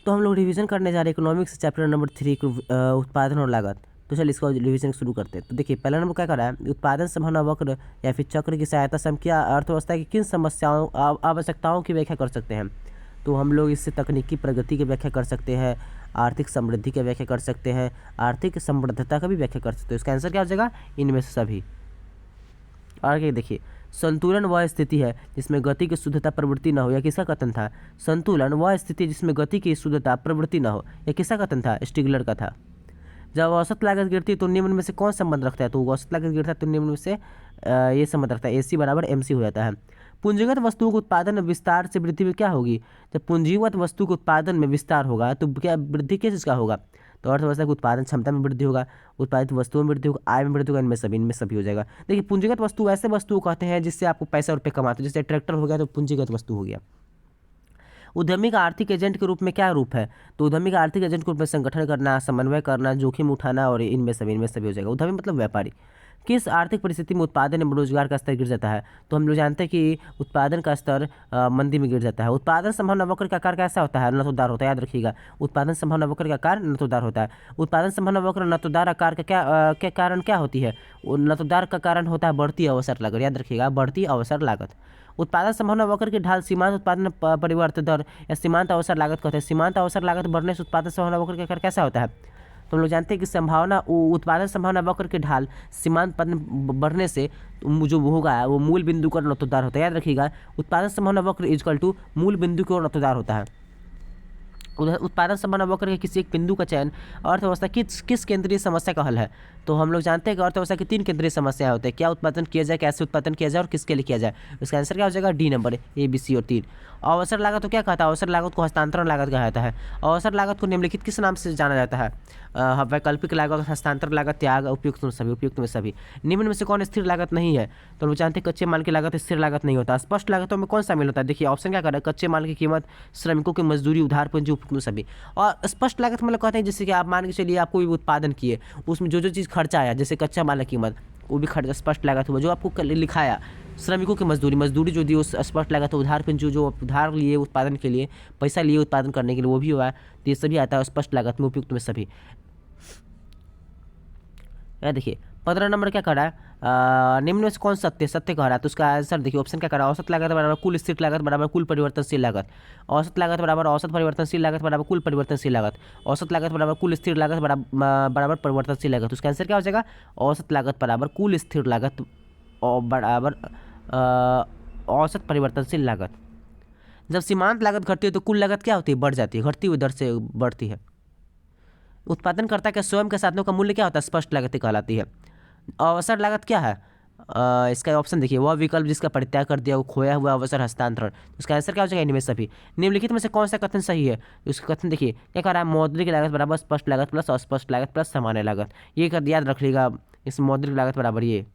तो हम लोग रिवीजन करने जा रहे हैं इकोनॉमिक्स चैप्टर नंबर 3 उत्पादन और लागत। तो चलिए इसका रिवीजन शुरू करते हैं। तो देखिए पहला नंबर क्या कर रहा है, उत्पादन संभावना वक्र या फिर चक्र की सहायता से हम क्या अर्थव्यवस्था की किन समस्याओं आवश्यकताओं की व्याख्या कर सकते हैं। तो हम लोग इससे तकनीकी प्रगति की व्याख्या कर सकते हैं, आर्थिक समृद्धि की व्याख्या कर सकते हैं, आर्थिक समृद्धता का भी व्याख्या कर सकते हैं। इसका आंसर क्या हो जाएगा, इनमें से सभी। आगे देखिए, संतुलन वह स्थिति है जिसमें गति की शुद्धता प्रवृत्ति न हो, यह किसका कथन था। संतुलन वह स्थिति जिसमें गति की शुद्धता प्रवृत्ति न हो, यह किसका कथन था, स्टिगलर का था। जब औसत लागत गिरती है तो निम्न में से कौन संबंध रखता है, तो औसत लागत गिरता है तो निम्न में से ये संबंध रखता है, AC बराबर MC हो जाता है। पूंजीगत वस्तुओं के उत्पादन में विस्तार से वृद्धि में क्या होगी, जब पूंजीगत वस्तु के उत्पादन में विस्तार होगा तो क्या वृद्धि किस चीज़ का होगा, तो अर्थव्यवस्था की उत्पादन क्षमता में वृद्धि होगा, उत्पादित वस्तुओं में वृद्धि होगा, आय में वृद्धि होगा, इनमें सभी हो जाएगा। देखिए पूंजीगत वस्तु ऐसे वस्तु कहते हैं जिससे आपको पैसा रुपये कमाते हो, जैसे ट्रैक्टर हो गया तो पूंजीगत वस्तु हो गया। उद्यमी का आर्थिक एजेंट के रूप में क्या रूप है, तो उद्यमी का आर्थिक एजेंट के रूप में संगठन करना, समन्वय करना, जोखिम उठाना और इनमें सभी हो जाएगा। उद्यमी मतलब व्यापारी। किस आर्थिक परिस्थिति में उत्पादन एवं रोजगार का स्तर गिर जाता है, तो हम लोग जानते हैं कि उत्पादन का स्तर मंदी में गिर जाता है। उत्पादन संभावना वक्र का आकार कैसा होता है, नतोदार होता है, याद रखिएगा। उत्पादन संभावना वक्र का आकार नतोदार होता है। उत्पादन संभावना वक्र नतोदार आकार का क्या कारण क्या होती है, नतोदार का कारण होता है बढ़ती अवसर लागत, याद रखिएगा, बढ़ती अवसर लागत। उत्पादन संभावना वक्र की ढाल सीमांत उत्पादन परिवर्तन दर या सीमांत अवसर लागत कहते हैं। सीमांत अवसर लागत बढ़ने से उत्पादन संभावना वक्र का आकार कैसा होता है, तो हम लोग जानते हैं कि उत्पादन संभावना वक्र की ढाल सीमांत उत्पादन बढ़ने से जो होगा वो मूल बिंदु का नतोदार होता है, याद रखिएगा। उत्पादन संभावना वक्र इक्वल टू मूल बिंदु की ओर नतोदार होता है। उत्पादन संभावना वक्र के किसी एक बिंदु का चयन अर्थव्यवस्था किस केंद्रीय समस्या का हल है, तो हम लोग जानते हैं कि अर्थव्यवस्था की 3 केंद्रीय समस्याएं होती है, क्या उत्पादन किया जाए, कैसे उत्पादन किया जाए और किसके लिए किया जाए। इसका आंसर क्या हो जाएगा, D नंबर, ABC और 3। अवसर लागत तो क्या कहता है, अवसर लागत को हस्तांतरण लागत कहा जाता है। अवसर लागत को निम्नलिखित किस नाम से जाना जाता है, वैकल्पिक लागत, हस्तांतरण लागत, त्याग, उपयुक्त में सभी। निम्न में से कौन स्थिर लागत नहीं है, तो हम जानते हैं कच्चे माल की लागत स्थिर लागत नहीं होता। स्पष्ट लागतों में कौन शामिल होता है, देखिए ऑप्शन क्या कर रहा है, कच्चे माल की कीमत, श्रमिकों की मजदूरी, उधार पूंजी, उपयुक्त में सभी। और स्पष्ट लागत मतलब कहते हैं जैसे कि आप मान के चलिए आप कोई उत्पादन किए, उसमें जो चीज़ खर्चा आया, जैसे कच्चा माल की कीमत, वो भी खर्चा स्पष्ट लागत हुआ। जो आपको लिखाया, श्रमिकों की मजदूरी जो दी उस स्पष्ट लागत, उधार पूंजी जो उधार लिए उत्पादन के लिए, पैसा लिए उत्पादन करने के लिए, वो भी हुआ, तो ये सभी आता है स्पष्ट लागत में, उपयुक्त में सभी। देखिए 15 नंबर क्या कर रहा है, निम्न में से कौन सत्य कह रहा है, तो उसका आंसर देखिए ऑप्शन क्या कर रहा है, औसत लागत बराबर कुल स्थिर लागत बराबर कुल परिवर्तनशील लागत। औसत लागत बराबर औसत परिवर्तनशील लागत बराबर कुल परिवर्तनशील लागत। औसत लागत बराबर कुल स्थिर लागत बराबर परिवर्तनशील लागत। उसका आंसर क्या हो जाएगा, औसत लागत बराबर कुल स्थिर लागत और बराबर औसत परिवर्तनशील लागत। जब सीमांत लागत घटती है तो कुल लागत क्या होती है, बढ़ जाती है, घटती हुई दर से बढ़ती है। उत्पादनकर्ता के स्वयं के साधनों का मूल्य क्या होता है, स्पष्ट लागत कहलाती है। अवसर लागत क्या है, इसका ऑप्शन देखिए, वह विकल्प जिसका परित्याग कर दिया, वो खोया हुआ अवसर हस्तांतरण। इसका आंसर क्या हो जाएगा, इनमें सभी। निम्नलिखित में से कौन सा कथन सही है, उसका कथन देखिए क्या कह रहा है, मौद्रिक लागत बराबर स्पष्ट लागत प्लस अस्पष्ट लागत प्लस सामान्य लागत। ये याद रख लीजिएगा, इस मौद्रिक लागत बराबर ये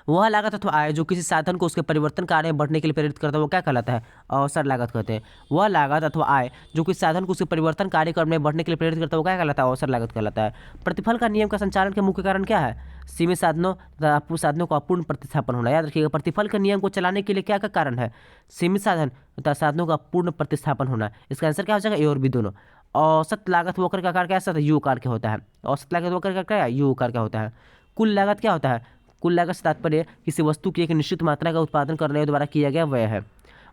वह लागत अथवा आय जो किसी साधन को उसके परिवर्तन कार्य में बढ़ने के लिए प्रेरित करता है, वो क्या कहलाता है, अवसर लागत कहते हैं। वह लागत अथवा आय जो किसी साधन को उसके परिवर्तन कार्य में बढ़ने के लिए प्रेरित करता है, वो क्या कहलाता है, अवसर लागत कहलाता है। प्रतिफल का नियम का संचालन के मुख्य कारण क्या है, सीमित साधनों तथा अपूर्ण साधनों का अपूर्ण प्रतिस्थापन होना। याद रखिएगा, प्रतिफल के नियम को चलाने के लिए क्या कारण है, सीमित साधन तथा साधनों का पूर्ण प्रतिस्थापन होना। इसका आंसर क्या हो जाएगा, ए और बी दोनों। औसत लागत वक्र का आकार कैसा होता है, यू आकार का होता है। औसत लागत वक्र का क्या है, यू आकार का होता है। कुल लागत क्या होता है, कुल लागत से तात्पर्य किसी वस्तु की एक निश्चित मात्रा का उत्पादन करने द्वारा किया गया व्यय है।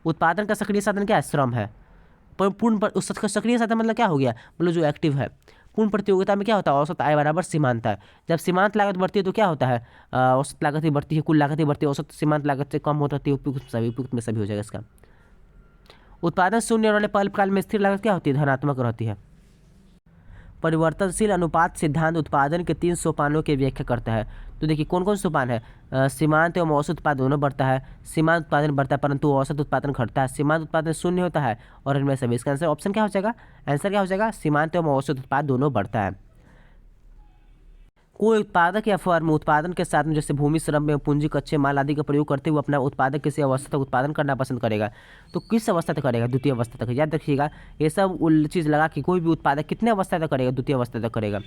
उत्पादन का सक्रिय साधन क्या है, श्रम है। सक्रिय साधन मतलब क्या हो गया, मतलब जो एक्टिव है। पूर्ण प्रतियोगिता में क्या होता है, औसत आय बराबर सीमांत है। जब सीमांत लागत बढ़ती है तो क्या होता है, औसत लागत ही बढ़ती है, कुल लागत ही बढ़ती है, औसत सीमांत लागत से कम होती है, उपयुक्त में सभी हो जाएगा इसका। उत्पादन शून्य वाले अल्पकाल में स्थिर लागत क्या होती है, धनात्मक रहती है। परिवर्तनशील अनुपात सिद्धांत उत्पादन के 3 सोपानों की व्याख्या करता है। तो देखिए कौन कौन सोपान है, सीमांत एवं औसत उत्पादन दोनों बढ़ता है। सीमांत उत्पादन बढ़ता है परंतु औसत उत्पादन घटता है। सीमांत उत्पादन शून्य होता है और इनमें सभी। इसका आंसर ऑप्शन क्या हो जाएगा, आंसर क्या हो जाएगा, सीमांत एवं औसत उत्पाद दोनों बढ़ता है। कोई उत्पादक या फर्म उत्पादन के साथ में जैसे भूमि, श्रम एवं पूंजी, कच्चे माल आदि का प्रयोग करते हुए अपना उत्पादक किसी अवस्था तक उत्पादन करना पसंद करेगा, तो किस अवस्था तक करेगा, द्वितीय अवस्था तक। याद रखिएगा, ये सब चीज़ लगा कि कोई भी उत्पादक कितने अवस्था तक करेगा, द्वितीय अवस्था तक करेगा।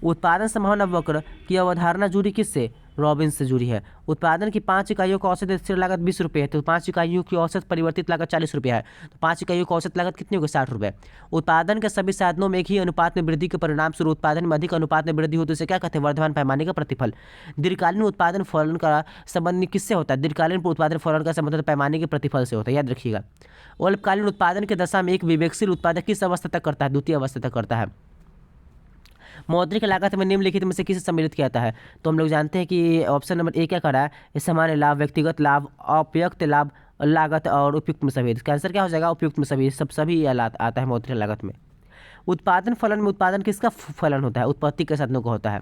उत्पादन संभावना वक्र की अवधारणा जुड़ी किससे, रॉबिन से जुड़ी है। उत्पादन की 5 इकाइयों का औसत स्थिर लागत 20 रुपये है, तो 5 इकाइयों की औसत परिवर्तित लागत 40 रुपये है, तो 5 इकाइयों की औसत लागत कितनी होगी? 60 रुपये। उत्पादन के सभी साधनों में एक ही अनुपात में वृद्धि के परिणाम स्वरूप उत्पादन में अधिक अनुपात में वृद्धि हो तो इसे क्या कहते हैं? वर्धमान पैमाने का प्रतिफल। दीर्घकालीन उत्पादन फलन का संबंध किससे होता है? दीर्घकालीन उत्पादन फलन का संबंध पैमाने के प्रतिफल से होता है, याद रखिएगा। अल्पकालीन उत्पादन के दशा में एक विवेकशील उत्पादक किस अवस्था तक करता है? द्वितीय अवस्था तक करता है। मौद्रिक लागत में निम्नलिखित में से किसे सम्मिलित किया जाता है? तो हम लोग जानते हैं कि ऑप्शन नंबर ए क्या करा है? सामान्य लाभ, व्यक्तिगत लाभ, अप्रत्यक्ष लाभ, लागत और उपयुक्त में सभी। इसका आंसर क्या हो जाएगा? उपयुक्त में सभी। सभी आता है मौद्रिक लागत में। उत्पादन फलन में उत्पादन किसका फलन होता है? उत्पत्ति के साधनों का होता है।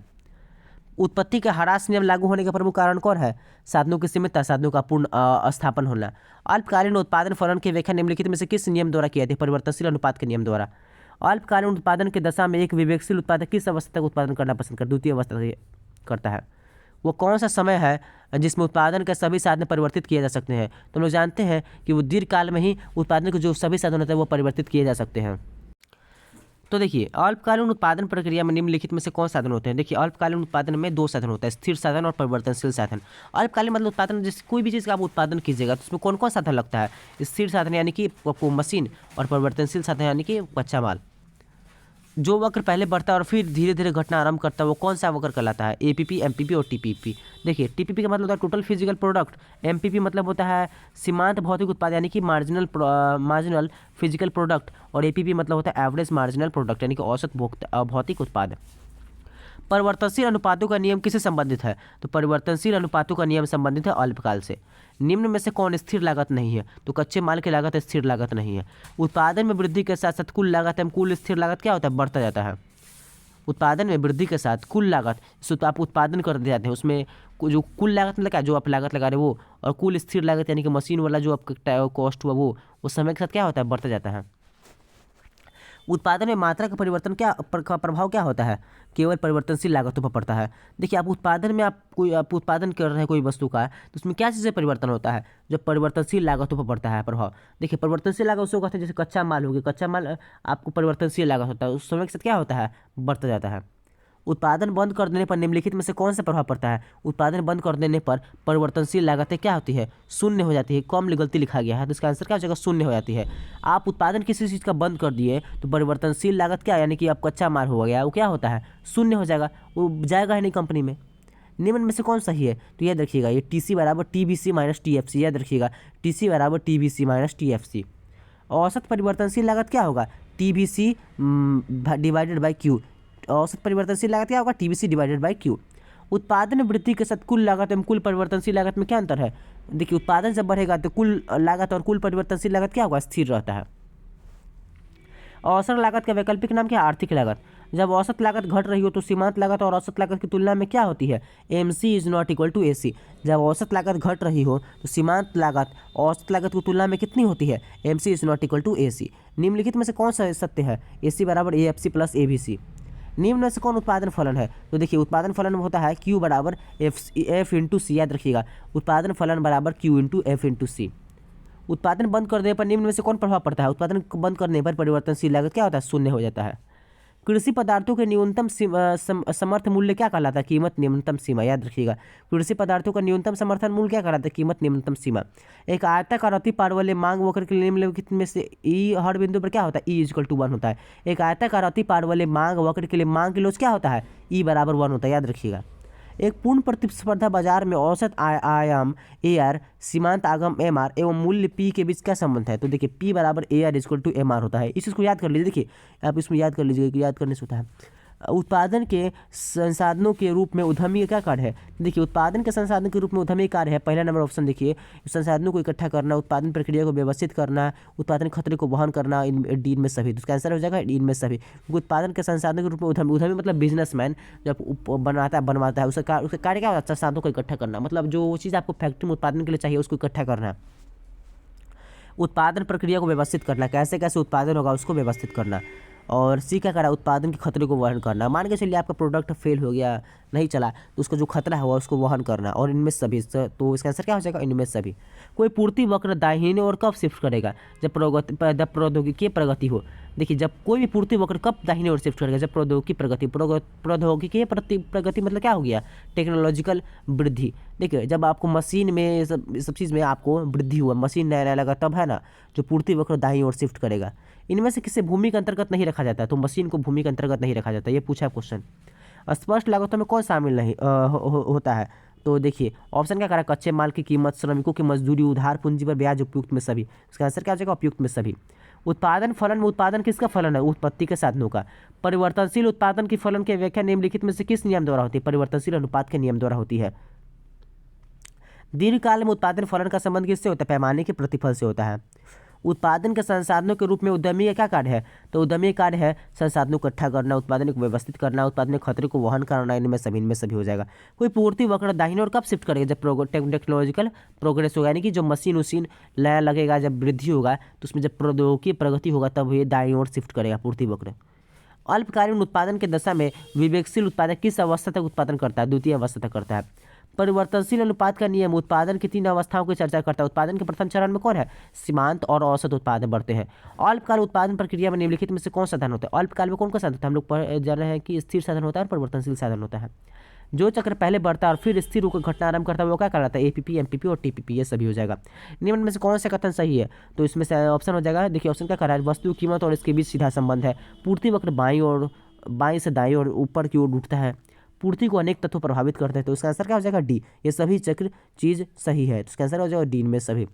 उत्पत्ति के ह्रास नियम लागू होने का प्रमुख कारण कौन है? साधनों की सीमितता, साधनों का पूर्ण स्थापन होना। अल्पकालीन उत्पादन फलन की व्याख्या निम्नलिखित में से किस नियम द्वारा किया जाती है? परिवर्तनशील अनुपात के नियम द्वारा। अल्पकालीन उत्पादन के दशा में एक विवेकशील उत्पादक किस अवस्था तक उत्पादन करना पसंद करता है? द्वितीय अवस्था तक करता है। वो कौन सा समय है जिसमें उत्पादन के सभी साधन परिवर्तित किए जा सकते हैं? तो हम लोग जानते हैं कि वो दीर्घकाल में ही उत्पादन के जो सभी साधन होते हैं वो परिवर्तित किए जा सकते हैं। तो देखिए, अल्पकालीन उत्पादन प्रक्रिया में निम्नलिखित में से कौन साधन होते हैं? देखिए, अल्पकालीन उत्पादन में 2 साधन होता है, स्थिर साधन और परिवर्तनशील साधन। अल्पकालीन मतलब उत्पादन, जिस कोई भी चीज़ का आप उत्पादन कीजिएगा तो उसमें कौन कौन साधन लगता है? स्थिर साधन यानी कि मशीन, और परिवर्तनशील साधन यानी कि कच्चा माल। जो वक्र पहले बढ़ता है और फिर धीरे धीरे घटना आरंभ करता है वो कौन सा वक्र कहलाता है? एपीपी, एमपीपी और टीपीपी। देखिए, टीपीपी का मतलब होता है टोटल फिजिकल प्रोडक्ट, एमपीपी मतलब होता है सीमांत भौतिक उत्पाद यानी कि मार्जिनल फिजिकल प्रोडक्ट, और एपीपी मतलब होता है एवरेज मार्जिनल प्रोडक्ट यानी कि औसत भौतिक उत्पाद। परिवर्तनशील अनुपातों का नियम किससे संबंधित है? तो परिवर्तनशील अनुपातों का नियम संबंधित है अल्पकाल से। निम्न में से कौन स्थिर लागत नहीं है? तो कच्चे माल की लागत स्थिर लागत नहीं है। उत्पादन में वृद्धि के साथ साथ कुल लागत एवं कुल स्थिर लागत क्या होता है? बढ़ता जाता है। उत्पादन में वृद्धि के साथ कुल लागत, आप उत्पादन करते जाते हैं उसमें जो कुल लागत मतलब क्या, जो आप लागत लगा रहे हो वो, और कुल स्थिर लागत यानी कि मशीन वाला जो आपका कॉस्ट हुआ वो समय के साथ क्या होता है? बढ़ता जाता है। उत्पादन में मात्रा का परिवर्तन का प्रभाव क्या होता है? केवल परिवर्तनशील लागतों पर पड़ता है। देखिए, आप उत्पादन में आप उत्पादन कर रहे हैं कोई वस्तु का, तो उसमें क्या चीज़ें परिवर्तन होता है? जब परिवर्तनशील लागतों पर पड़ता है प्रभाव। देखिए, परिवर्तनशील लागत उसको कहते हैं, जैसे कच्चा माल हो गया, कच्चा माल आपको परिवर्तनशील लागत होता है, उस समय के साथ क्या होता है? बढ़ता जाता है। उत्पादन बंद कर देने पर निम्नलिखित में से कौन सा प्रभाव पड़ता है? उत्पादन बंद कर देने पर परिवर्तनशील लागतें क्या होती है? शून्य हो जाती है। कम गलती लिखा गया है तो इसका आंसर क्या हो जाएगा? शून्य हो जाती है। आप उत्पादन किसी चीज़ का बंद कर दिए तो परिवर्तनशील लागत क्या, यानी कि अब कच्चा माल हो गया, वो क्या होता है? शून्य हो जाएगा, वो जाएगा ही नहीं कंपनी में। निम्न में से कौन सही है? तो याद रखिएगा, ये टीसी बराबर टीबीसी माइनस टीएफसी, याद रखिएगा, टीसी बराबर टीबीसी माइनस टीएफसी। औसत परिवर्तनशील लागत क्या होगा? TBC divided by Q. औसत परिवर्तनशील लागत क्या होगा? TBC divided by Q. उत्पादन वृद्धि के साथ कुल लागत एवं कुल परिवर्तनशील लागत में क्या अंतर है? देखिए, उत्पादन जब बढ़ेगा तो कुल लागत और कुल परिवर्तनशील लागत क्या होगा? स्थिर रहता है। औसत लागत का वैकल्पिक नाम क्या है? आर्थिक लागत। जब औसत लागत घट रही हो तो सीमांत लागत और औसत लागत की तुलना में क्या होती है? MC is not equal to AC। जब औसत लागत घट रही हो तो सीमांत लागत औसत लागत की तुलना में कितनी होती है? MC is not equal to AC। निम्नलिखित में से कौन सा सत्य है? AC बराबर AFC प्लस ABC। निम्न में से कौन उत्पादन फलन है? तो देखिए, उत्पादन फलन होता है Q बराबर F इंटू सी, याद रखिएगा, उत्पादन फलन बराबर Q इंटू F इंटू सी। उत्पादन बंद कर देने पर निम्न में से कौन प्रभाव पड़ता है? उत्पादन बंद करने पर परिवर्तनशील लागत क्या होता है? शून्य हो जाता है। कृषि पदार्थों के न्यूनतम समर्थ मूल्य क्या कहलाता है? कीमत न्यूनतम सीमा, याद रखिएगा, कृषि पदार्थों का न्यूनतम समर्थन मूल्य क्या कहलाता है? कीमत न्यूनतम सीमा। एक आयताकार अति पार वाले मांग वक्र के निम्नलिखित में से ई हर बिंदु पर क्या होता है? E इक्वल टू 1 होता है। एक आयताकार अति पार वाले मांग वक्र के लिए मांग की लोच क्या होता है? E बराबर 1 होता है, याद रखिएगा। एक पूर्ण प्रतिस्पर्धा बाजार में औसत आयाम AR, सीमांत आगम MR एवं मूल्य P के बीच क्या संबंध है? तो देखिए, P बराबर AR इक्वल टू MR होता है। इस चीज़ को याद कर लीजिए। देखिए, आप इसमें याद कर लीजिएगा कि याद करने से होता है। उत्पादन के संसाधनों के रूप में उद्यमी क्या कार्य है? देखिए, उत्पादन के संसाधन के रूप में उद्यमी कार्य है, पहला नंबर ऑप्शन देखिए, संसाधनों को इकट्ठा करना, उत्पादन प्रक्रिया को व्यवस्थित करना, उत्पादन खतरे को वहन करना, इन में सभी। तो इसका आंसर हो जाएगा इनमें सभी। उत्पादन के संसाधन के रूप में उद्यमी मतलब बिजनेसमैन जब बनवाता है उसका कार्य क्या होता है? संसाधनों को इकट्ठा करना, मतलब जो चीज़ आपको फैक्ट्री में उत्पादन के लिए चाहिए उसको इकट्ठा करना। उत्पादन प्रक्रिया को व्यवस्थित करना, कैसे कैसे उत्पादन होगा उसको व्यवस्थित करना। और सी क्या करा? उत्पादन के खतरे को वहन करना। मान के चलिए आपका प्रोडक्ट फेल हो गया, नहीं चला तो उसका जो खतरा है वो उसको वहन करना, और इनमें सभी। तो इसका आंसर क्या हो जाएगा, इनमें सभी। कोई पूर्ति वक्र दाहिने और कब शिफ्ट करेगा, जब प्रौद्योगिकी प्रगति हो। देखिए जब कोई भी पूर्ति वक्र कब दाहिने ओर शिफ्ट करेगा, जब प्रौद्योगिकी प्रगति। प्रौद्योगिकी प्रगति मतलब क्या हो गया, टेक्नोलॉजिकल वृद्धि। देखिए जब आपको मशीन में सब चीज़ में आपको वृद्धि हुआ, मशीन नया नया लगा, तब है ना जो पूर्ति वक्र दाहिनी ओर शिफ्ट करेगा। इनमें से किसी भूमि के अंतर्गत नहीं रखा जाता, तो मशीन को भूमि के अंतर्गत नहीं रखा जाता, ये पूछा क्वेश्चन। स्पष्ट लागतों में कौन शामिल नहीं होता है, तो देखिए ऑप्शन क्या करा, कच्चे माल की कीमत, श्रमिकों की मजदूरी, उधार पूंजी पर ब्याज, उपयुक्त में सभी। इसका आंसर क्या हो जाएगा, उपयुक्त में सभी। उत्पादन फलन में उत्पादन किसका फलन है, उत्पत्ति के साधनों का। परिवर्तनशील उत्पादन की फलन की व्याख्या निम्नलिखित में से किस नियम द्वारा होती है, परिवर्तनशील अनुपात के नियम द्वारा होती है। दीर्घकाल में उत्पादन फलन का संबंध किससे होता है, पैमाने के प्रतिफल से होता है। उत्पादन के संसाधनों के रूप में उद्यमी का क्या कार्य है, तो उद्यमी कार्य है संसाधनों को इकट्ठा करना, उत्पादन को व्यवस्थित करना, उत्पादन खतरे को वहन करना, इनमें सभी हो जाएगा। कोई पूर्ति वक्र दाहिने और कब शिफ्ट करेगा, जब टेक्नोलॉजिकल प्रोग्रेस होगा, यानी कि जो मशीन उशीन नया लगेगा, जब वृद्धि होगा तो उसमें जब प्रौद्योगिकी प्रगति होगा तब ये दाईं ओर शिफ्ट करेगा पूर्ति वक्र। अल्पकालीन उत्पादन के दशा में विवेकशील उत्पादक किस अवस्था तक उत्पादन करता है, द्वितीय अवस्था तक करता है। परिवर्तनशील अनुपात का नियम उत्पादन की 3 अवस्थाओं की चर्चा करता है। उत्पादन के प्रथम चरण में कौन है, सीमांत और औसत उत्पादन बढ़ते हैं। अल्पकाल उत्पादन प्रक्रिया में निम्नलिखित में से कौन साधन होता है, अल्पकाल में कौन सा साधन होता है, हम लोग जान रहे हैं कि स्थिर साधन होता है और परिवर्तनशील साधन होता है। जो चक्र पहले बढ़ता है और फिर स्थिर होकर घटना आरंभ करता है वो क्या कहलाता है, एपीपी, एमपीपी और टीपीपी, ये सभी हो जाएगा। निम्न में से कौन सा कथन सही है, तो इसमें से ऑप्शन हो जाएगा, देखिए ऑप्शन क्या कर रहा है, वस्तु कीमत और इसके बीच सीधा संबंध है। पूर्ति वक्र बाईं से दाईं और ऊपर की ओर उठता है। पूर्ति को अनेक तत्व प्रभावित करते हैं, तो इसका आंसर क्या हो जाएगा, डी। ये सभी चक्र चीज़ सही है, तो इसका आंसर हो जाएगा डी में सभी।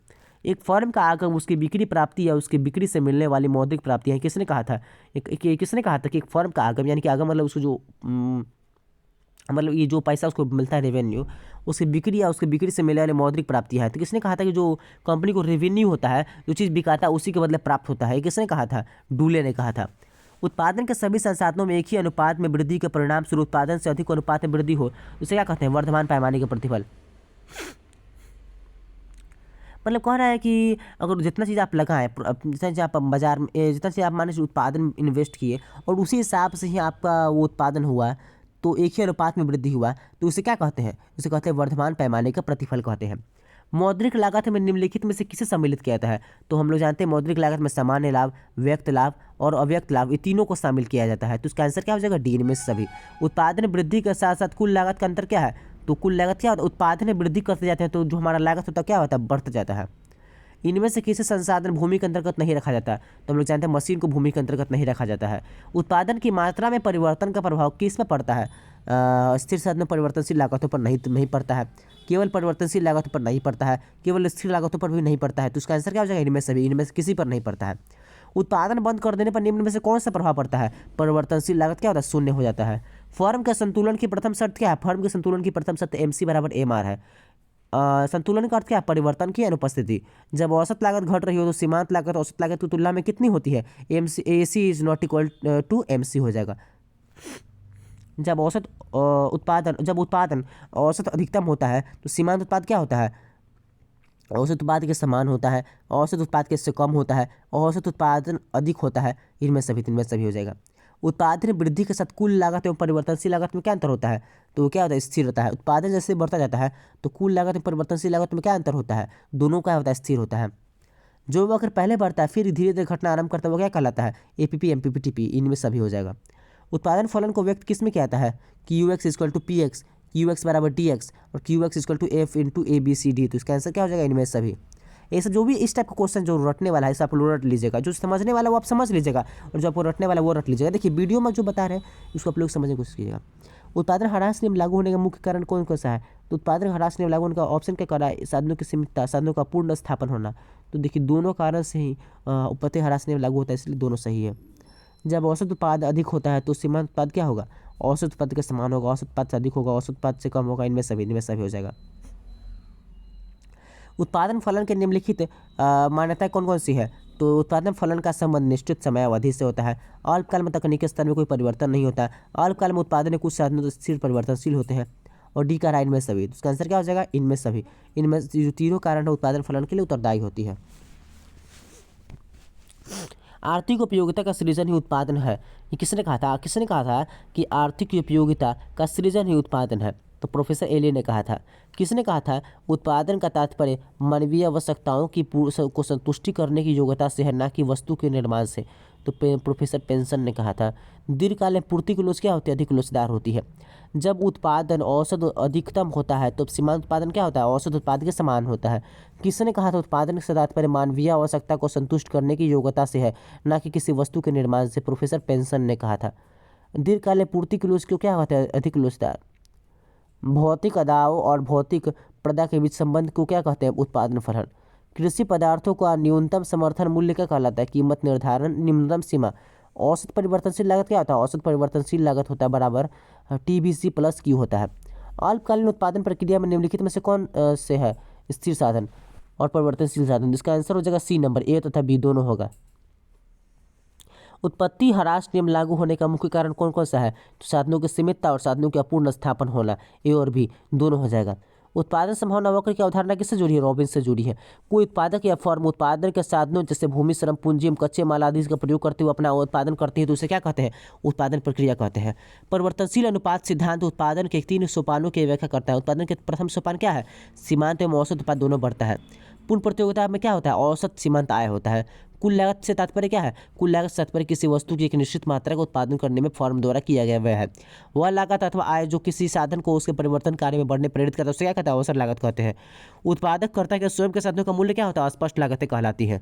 एक फर्म का आगम उसकी बिक्री प्राप्ति या उसकी बिक्री से मिलने वाली मौद्रिक प्राप्तियाँ, किसने कहा था, किसने कहा था कि एक फर्म का आगम, यानी कि आगम मतलब उसको जो मतलब ये जो पैसा उसको मिलता है रेवेन्यू, उसकी बिक्री या उसकी बिक्री से मिलने वाली मौद्रिक प्राप्तियाँ है। तो किसने कहा था कि जो कंपनी को रेवेन्यू होता है, जो चीज़ बिकाता है उसी के बदले प्राप्त होता है, किसने कहा था, डूले ने कहा था। उत्पादन के सभी संसाधनों में एक ही अनुपात में वृद्धि के परिणाम स्वरूप उत्पादन से अधिक अनुपात में वृद्धि हो, उसे क्या कहते हैं, वर्धमान पैमाने के प्रतिफल। मतलब कह रहा है कि अगर जितना चीज़ आप लगाएं, जितना चीज़ आप बाजार में, जितना चीज़ आप माने उत्पादन इन्वेस्ट किए और उसी हिसाब से ही आपका वो उत्पादन हुआ, तो एक ही अनुपात में वृद्धि हुआ, तो उसे क्या कहते हैं, उसे कहते हैं वर्धमान पैमाने का प्रतिफल कहते हैं। मौद्रिक लागत में निम्नलिखित में से किसे सम्मिलित किया जाता है, तो हम लोग जानते हैं मौद्रिक लागत में सामान्य लाभ, व्यक्त लाभ और अव्यक्त लाभ, ये तीनों को शामिल किया जाता है, तो इसका आंसर क्या हो जाएगा, डी में सभी। उत्पादन वृद्धि के साथ साथ कुल लागत का अंतर क्या है, तो कुल लागत क्या होता है, उत्पादन में वृद्धि करते जाते हैं तो जो हमारा लागत होता है क्या होता है, बढ़ता जाता है। इनमें से किसी संसाधन भूमि के अंतर्गत नहीं रखा जाता, तो हम लोग जानते हैं मशीन को भूमि के अंतर्गत नहीं रखा जाता है। उत्पादन की मात्रा में परिवर्तन का प्रभाव किस में पड़ता है, स्थिर साधनों परिवर्तनशील लागतों पर नहीं पड़ता है, केवल परिवर्तनशील लागतों पर नहीं पड़ता है, केवल स्थिर लागतों पर भी नहीं पड़ता है, तो इसका आंसर क्या हो जाएगा, इनमें से किसी पर नहीं पड़ता है। उत्पादन बंद कर देने पर निम्न में से कौन सा प्रभाव पड़ता है, परिवर्तनशील लागत क्या होता है, शून्य हो जाता है। फर्म के संतुलन की प्रथम शर्त क्या है, फर्म के संतुलन की प्रथम शर्त MC बराबर MR है। संतुलन का अर्थ क्या है, परिवर्तन की अनुपस्थिति। जब औसत लागत घट रही हो तो सीमांत लागत औसत लागत की तुलना में कितनी होती है, AC is not equal to MC हो जाएगा। जब उत्पादन औसत अधिकतम होता है तो सीमांत उत्पाद क्या होता है, औसत उत्पाद के समान होता है, औसत उत्पाद के इससे कम होता है, औसत उत्पादन अधिक होता है, इनमें सभी हो जाएगा। उत्पादन वृद्धि के साथ कुल लागत एवं परिवर्तनशील लागत में क्या अंतर होता है, तो क्या होता है, स्थिर होता है। उत्पादन जैसे बढ़ता जाता है तो कुल लागत एवं परिवर्तनशील लागत में क्या अंतर होता है, दोनों का होता है, स्थिर होता है। जो वक्र पहले बढ़ता है फिर धीरे धीरे घटना आरंभ करता है वो क्या कहलाता है, APP, MPP, TP, इनमें सभी हो जाएगा। उत्पादन फलन को व्यक्त किस में किया जाता है, QX equal to PX, QX बराबर DX और QX equal to F into ABCD, तो इसका आंसर क्या हो जाएगा, इनमें सभी। ये सब जो भी इस टाइप का क्वेश्चन जो रटने वाला है इसे आप लोग रट लीजिएगा, जो समझने वाला वो आप समझ लीजिएगा और जो आपको रटने वाला वो रट लीजिएगा। देखिए वीडियो में जो बता रहे हैं उसको आप लोग समझने की कोशिश कीजिएगा। उत्पादन ह्रास नियम लागू होने का मुख्य कारण कौन सा है, तो उत्पादन ह्रास नियम लागू होने का ऑप्शन क्या कर रहा है, साधनों की सीमितता, साधनों का पूर्ण स्थापन होना। तो देखिए दोनों कारण से ही उत्पादन ह्रास नियम लागू होता है, इसलिए दोनों सही है। जब औसत उत्पाद अधिक होता है तो सीमांत उत्पाद क्या होगा, औसत उत्पाद के समान होगा, औसत उत्पाद से अधिक होगा, औसत उत्पाद से कम होगा, इनमें सभी हो जाएगा। उत्पादन फलन के निम्नलिखित मान्यताएं कौन कौन सी है, तो उत्पादन फलन का संबंध निश्चित समय अवधि से होता है। अल्पकाल में तकनीकी स्तर में कोई परिवर्तन नहीं होता। अल्पकाल में उत्पादन कुछ साधनों स्थिर परिवर्तनशील होते हैं। और डी का रहा इनमें सभी, तो इसका आंसर क्या हो जाएगा, इनमें सभी। इनमें जो तीनों कारण है उत्पादन फलन के लिए उत्तरदायी होती है। आर्थिक उपयोगिता का सृजन ही उत्पादन है। ये किसने कहा था? किसने कहा था कि आर्थिक उपयोगिता का सृजन ही उत्पादन है? तो प्रोफेसर एले ने कहा था। किसने कहा था? उत्पादन का तात्पर्य मानवीय आवश्यकताओं की को संतुष्टि करने की योग्यता से है, ना कि वस्तु के निर्माण से। तो प्रोफेसर पेंसन ने कहा था। दीर्घकालीन पूर्ति की लोच क्या होती है? अधिक लोचदार होती है। जब उत्पादन औसत अधिकतम होता है तो सीमांत उत्पादन क्या होता है? औसत उत्पाद के समान होता है। किसने कहा था? उत्पादन से तात्पर्य मानवीय आवश्यकता को संतुष्ट करने की योग्यता से है, ना कि किसी वस्तु के निर्माण से। प्रोफेसर पेंसन ने कहा था। दीर्घकालीन पूर्ति की लोच क्यों क्या होता है? अधिक लोचदार। भौतिक अदाव और भौतिक प्रदा के बीच संबंध को क्या कहते हैं? उत्पादन फलन। कृषि पदार्थों का न्यूनतम समर्थन मूल्य क्या कहलाता है? कीमत निर्धारण निम्नतम सीमा। औसत परिवर्तनशील लागत क्या होता है? औसत परिवर्तनशील लागत होता है बराबर TBC प्लस Q होता है। अल्पकालीन उत्पादन प्रक्रिया में निम्नलिखित में से कौन से है स्थिर साधन और परिवर्तनशील साधन? जिसका आंसर हो जाएगा C नंबर, A तथा B दोनों होगा। उत्पत्ति ह्रास नियम लागू होने का मुख्य कारण कौन कौन सा है? तो साधनों की सीमितता और साधनों के अपूर्ण स्थापन होना, A और B दोनों हो जाएगा। उत्पादन संभावना वक्र की अवधारणा किससे जुड़ी है? रॉबिन्स से जुड़ी है। कोई उत्पादक या फर्म उत्पादन के साधनों जैसे भूमि, श्रम, पूंजी एवं कच्चे माल आदि का प्रयोग करते हुए अपना उत्पादन करती है तो उसे क्या कहते हैं? उत्पादन प्रक्रिया कहते हैं। परिवर्तनशील अनुपात सिद्धांत उत्पादन के 3 सोपानों की व्याख्या करता है। उत्पादन के प्रथम सोपान क्या है? सीमांत एवं औसत उत्पाद दोनों बढ़ता है। पूर्ण प्रतियोगिता में क्या होता है? औसत सीमांत आय होता है। कुल लागत से तात्पर्य क्या है? कुल लागत से तात्पर्य किसी वस्तु की एक निश्चित मात्रा का उत्पादन करने में फर्म द्वारा किया गया वह है। वह लागत अथवा आय जो किसी साधन को उसके परिवर्तन कार्य में बढ़ने प्रेरित करता है उसे क्या कहता है? अवसर लागत कहते हैं। उत्पादक कर्ता के स्वयं के साधनों का मूल्य क्या होता है? स्पष्ट लागतें कहलाती है।